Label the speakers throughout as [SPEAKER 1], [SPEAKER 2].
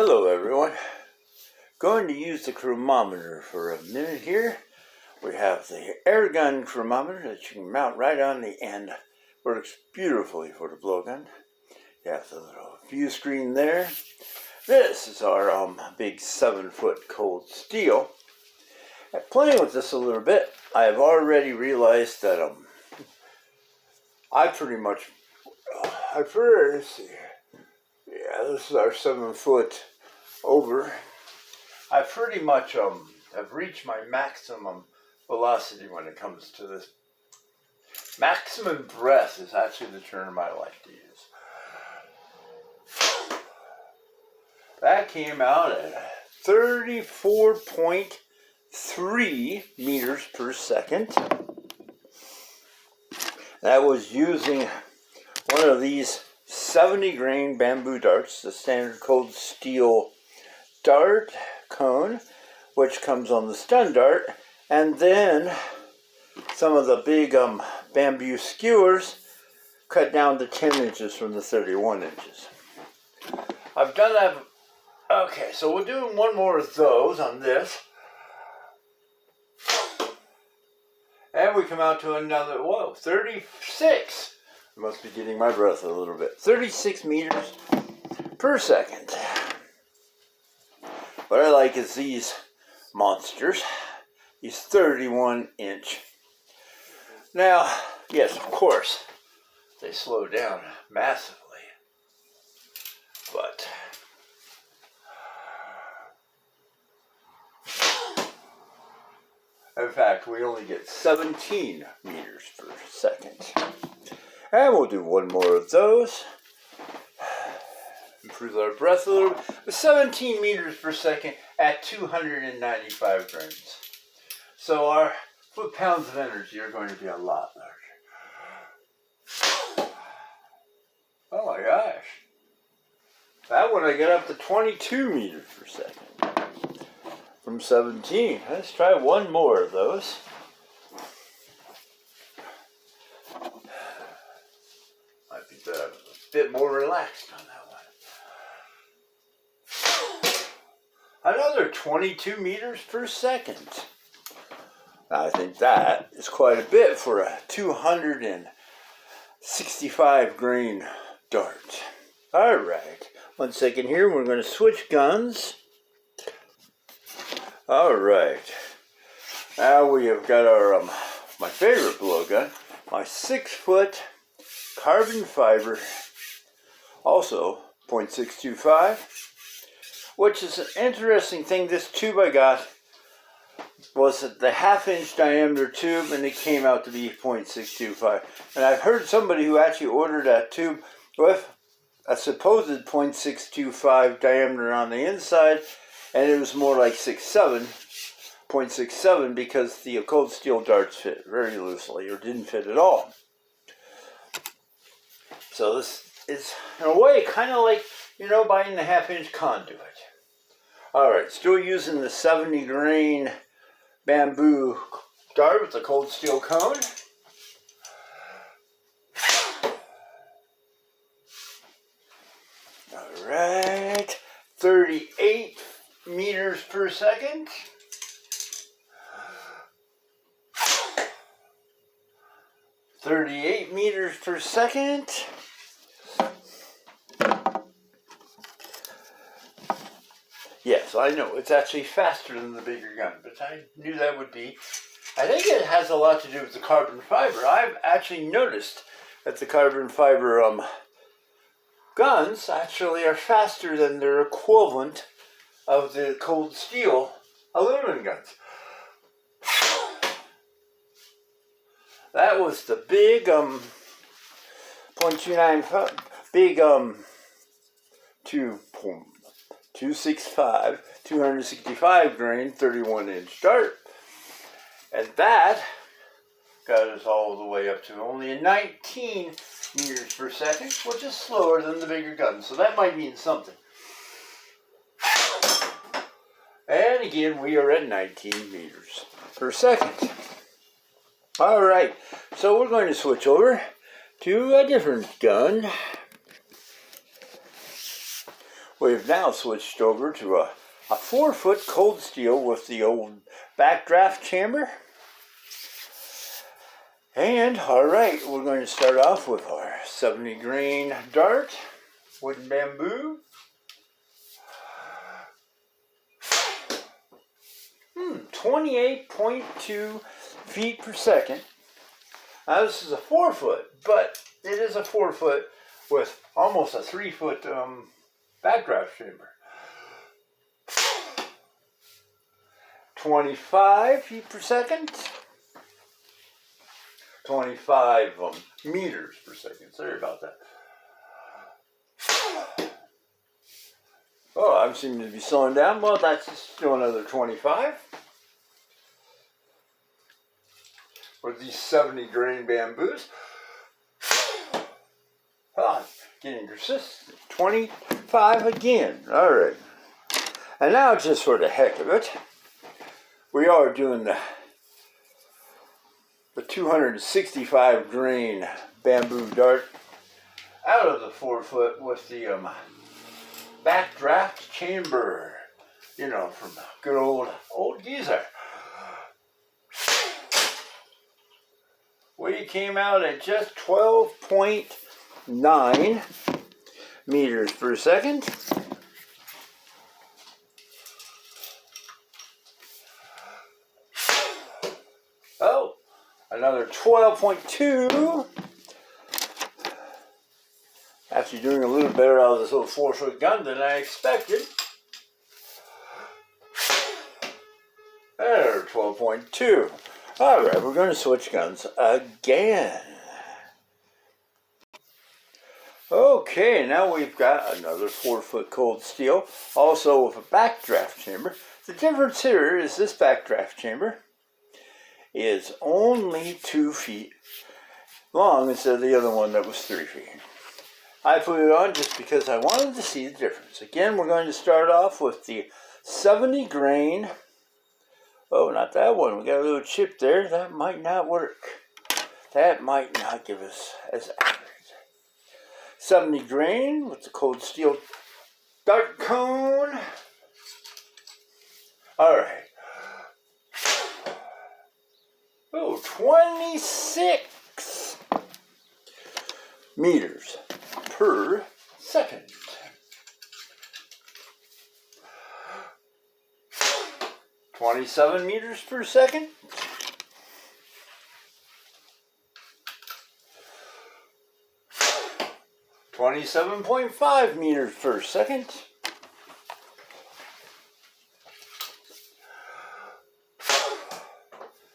[SPEAKER 1] Hello everyone. Going to use the chronometer for a minute here. We have the air gun chronometer that you can mount right on the end. Works beautifully for the blowgun. You have the little view screen there. This is our big 7-foot cold steel. And playing with this a little bit, I have already realized that let's see. Yeah, this is our 7-foot over. I pretty much have reached my maximum velocity when it comes to this. Maximum breath is actually the term I like to use. That came out at 34.3 meters per second. That was using one of these 70 grain bamboo darts, the standard cold steel dart cone, which comes on the stun dart, and then some of the big bamboo skewers cut down to 10 inches from the 31 inches. I've done that. Okay, so we're doing one more of those on this. And we come out to another, 36. I must be getting my breath a little bit. 36 meters per second. What I like is these monsters, these 31-inch. Now, yes, of course, they slow down massively, but in fact, we only get 17 meters per second. And we'll do one more of those. Improve our breath a little bit. 17 meters per second at 295 grains. So our foot-pounds of energy are going to be a lot larger. Oh my gosh. That one I get up to 22 meters per second. From 17. Let's try one more of those. Might be a bit more relaxed on that one. Another 22 meters per second. I think that is quite a bit for a 265 grain dart. Alright, 1 second here, we're going to switch guns. Alright, now we have got our my favorite blowgun, my 6-foot carbon fiber, also .625, which is an interesting thing. This tube I got was the 1/2-inch diameter tube, and it came out to be .625. And I've heard somebody who actually ordered that tube with a supposed .625 diameter on the inside, and it was more like 0.67 because the cold steel darts fit very loosely or didn't fit at all. So this is, in a way, kind of like, buying the 1/2-inch conduit. Alright, still using the 70 grain bamboo dart with the cold steel cone. Alright, 38 meters per second. 38 meters per second. Yes, I know, it's actually faster than the bigger gun, but I knew that would be. I think it has a lot to do with the carbon fiber. I've actually noticed that the carbon fiber guns actually are faster than their equivalent of the cold steel aluminum guns. That was the big .295, big 265 grain 31-inch dart, and that got us all the way up to only a 19 meters per second, which is slower than the bigger gun, so that might mean something. And again, we are at 19 meters per second. Alright, so we're going to switch over to a different gun. We've now switched over to a 4-foot cold steel with the old backdraft chamber. And alright, we're going to start off with our 70 grain dart, wooden bamboo. 28.2 feet per second. Now this is a 4-foot, but it is a 4-foot with almost a 3-foot backdraft chamber. 25 feet per second. 25 meters per second. Sorry about that. Oh, I seem to be slowing down. Well, that's just still another 25. With these 70 grain bamboos. Oh, getting persistent. 25 again. All right. And now, just for the heck of it, we are doing the 265 grain bamboo dart out of the 4-foot with the backdraft chamber, you know, from good old geezer. We came out at just 12.9 meters per second. Oh, another 12.2. Actually doing a little better out of this little 4-foot gun than I expected. There, 12.2. Alright, we're going to switch guns again. Okay, now we've got another 4-foot cold steel, also with a backdraft chamber. The difference here is this backdraft chamber is only 2 feet long instead of the other one that was 3 feet. I put it on just because I wanted to see the difference. Again, we're going to start off with the 70 grain. Oh, not that one. We got a little chip there. That might not work. That might not give us as accurate. 70 grain with the cold steel dart cone. All right. Oh, 26 meters per second. 27 meters per second. 27.5 meters per second.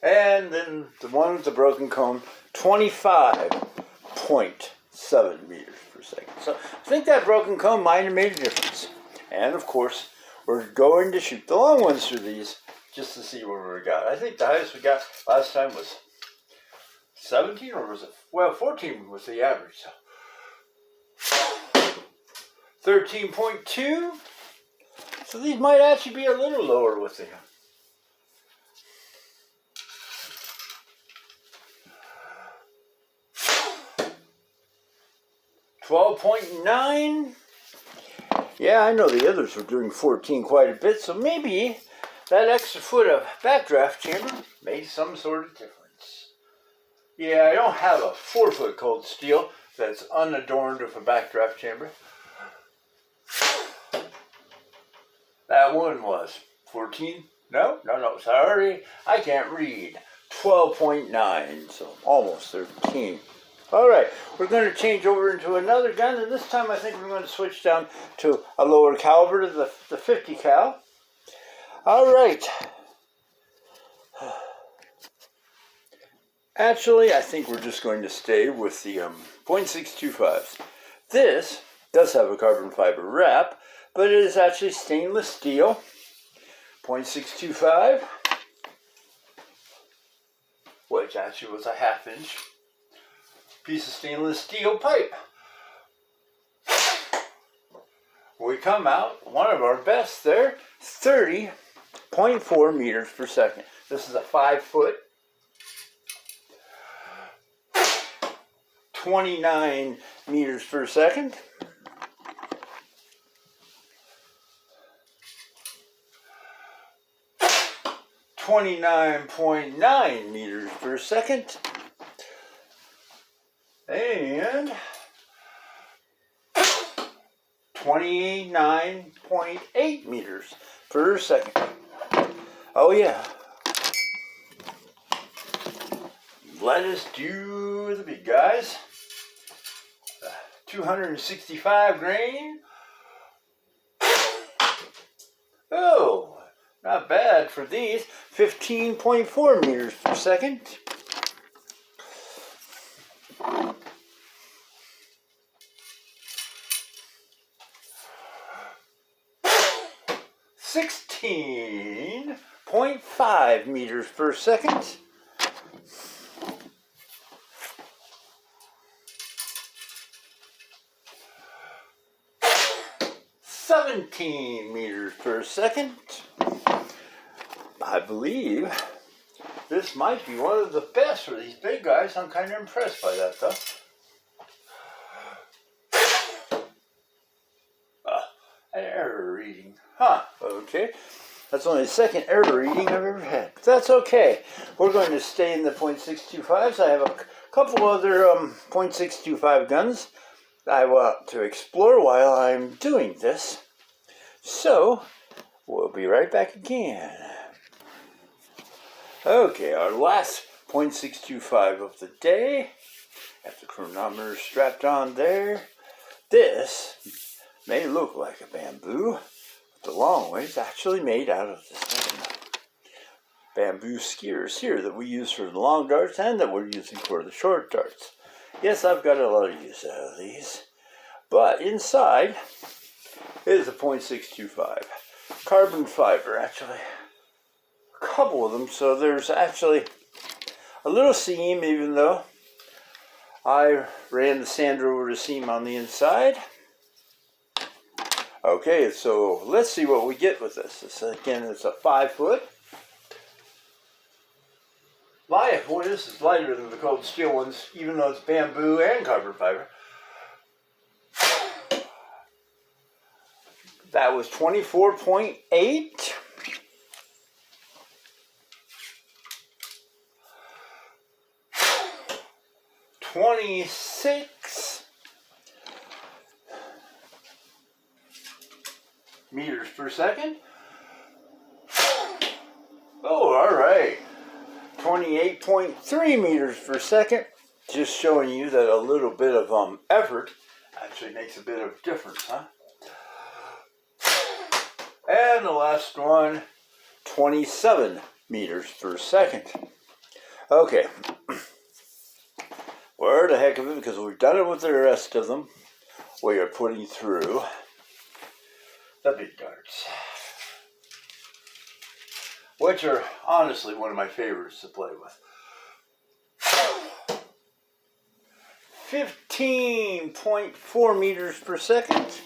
[SPEAKER 1] And then the one with the broken cone, 25.7 meters per second. So I think that broken cone might have made a difference. And of course, we're going to shoot the long ones through these just to see what we got. I think the highest we got last time was 17, or was it? Well, 14 was the average. So 13.2. So these might actually be a little lower with the 12.9. Yeah, I know the others were doing 14 quite a bit, so maybe that extra foot of backdraft chamber made some sort of difference. Yeah, I don't have a 4-foot cold steel that's unadorned with a backdraft chamber. That one was 14. No, sorry, I can't read. 12.9, so almost 13. All right, we're going to change over into another gun, and this time I think we're going to switch down to a lower caliber, to the 50 cal. All right. Actually, I think we're just going to stay with the .625s. This does have a carbon fiber wrap, but it is actually stainless steel. .625, which actually was a 1/2 inch piece of stainless steel pipe. We come out, one of our best there, 30.4 meters per second. This is a 5-foot, 29 meters per second. 29.9 meters per second. And 29.8 meters per second. Oh yeah. Let us do the big guys. 265 grain. Oh, not bad for these. 15.4 meters per second. .5 meters per second. .17 meters per second. I believe this might be one of the best for these big guys. I'm kind of impressed by that, though. An error reading. Huh, okay. That's only the second error reading I've ever had. But that's okay. We're going to stay in the .625s. I have a couple other .625 guns I want to explore while I'm doing this. So, we'll be right back again. Okay, our last .625 of the day. Have the chronometer strapped on there. This may look like a bamboo, but the long way is actually made out of this bamboo skewers here that we use for the long darts and that we're using for the short darts. Yes, I've got a lot of use out of these. But inside is a .625 carbon fiber, actually. A couple of them, so there's actually a little seam, even though I ran the sander over the seam on the inside. Okay, so let's see what we get with this. Again, it's a 5-foot. Boy, this is lighter than the cold steel ones, even though it's bamboo and carbon fiber. That was 24.8. .26 meters per second. Oh, all right. 28.3 meters per second. Just showing you that a little bit of effort actually makes a bit of difference, huh? And the last one, 27 meters per second. Okay. For the heck of it, because we've done it with the rest of them, we are putting through the big darts, which are honestly one of my favorites to play with. 15.4 meters per second.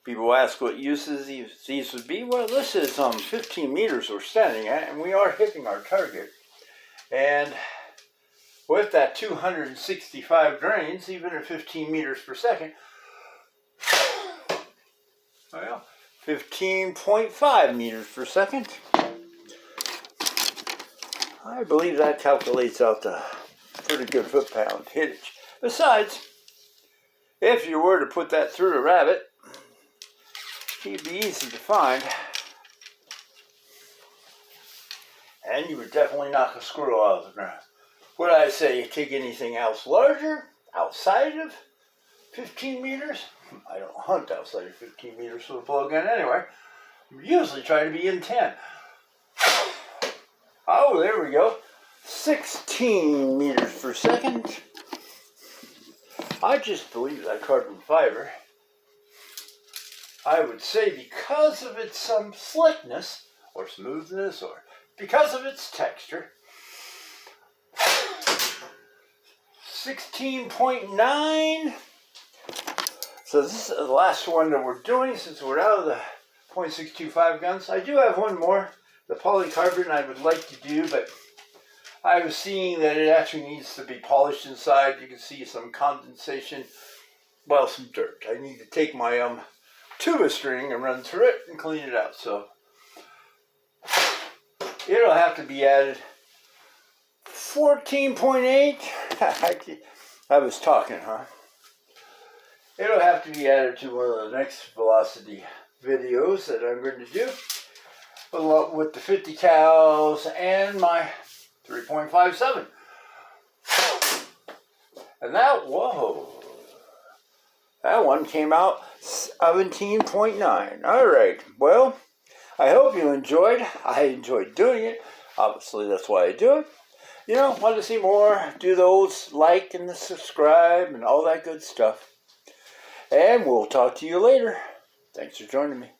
[SPEAKER 1] People ask what uses these would be. Well, this is 15 meters we're standing at, and we are hitting our target. And with that 265 grains, even at 15 meters per second, well, 15.5 meters per second. I believe that calculates out the pretty good foot-pound hittage. Besides, if you were to put that through a rabbit, he'd be easy to find. And you would definitely knock a squirrel out of the ground. Would I say take anything else larger, outside of 15 meters? I don't hunt outside of 15 meters with a blowgun anyway. I'm usually trying to be in 10. Oh, there we go. 16 meters per second. I just believe that carbon fiber, I would say because of its slickness or smoothness or because of its texture, 16.9. So this is the last one that we're doing since we're out of the .625 guns. I do have one more, the polycarbonate I would like to do, but I was seeing that it actually needs to be polished inside. You can see some condensation, well, some dirt. I need to take my tuba string and run through it and clean it out. So it'll have to be added 14.8. I was talking, huh? It'll have to be added to one of the next velocity videos that I'm going to do, along with the 50 cals and my 3.57. And that, whoa, that one came out 17.9. All right, well, I hope you enjoyed. I enjoyed doing it. Obviously, that's why I do it. You know, want to see more, do those like and the subscribe and all that good stuff. And we'll talk to you later. Thanks for joining me.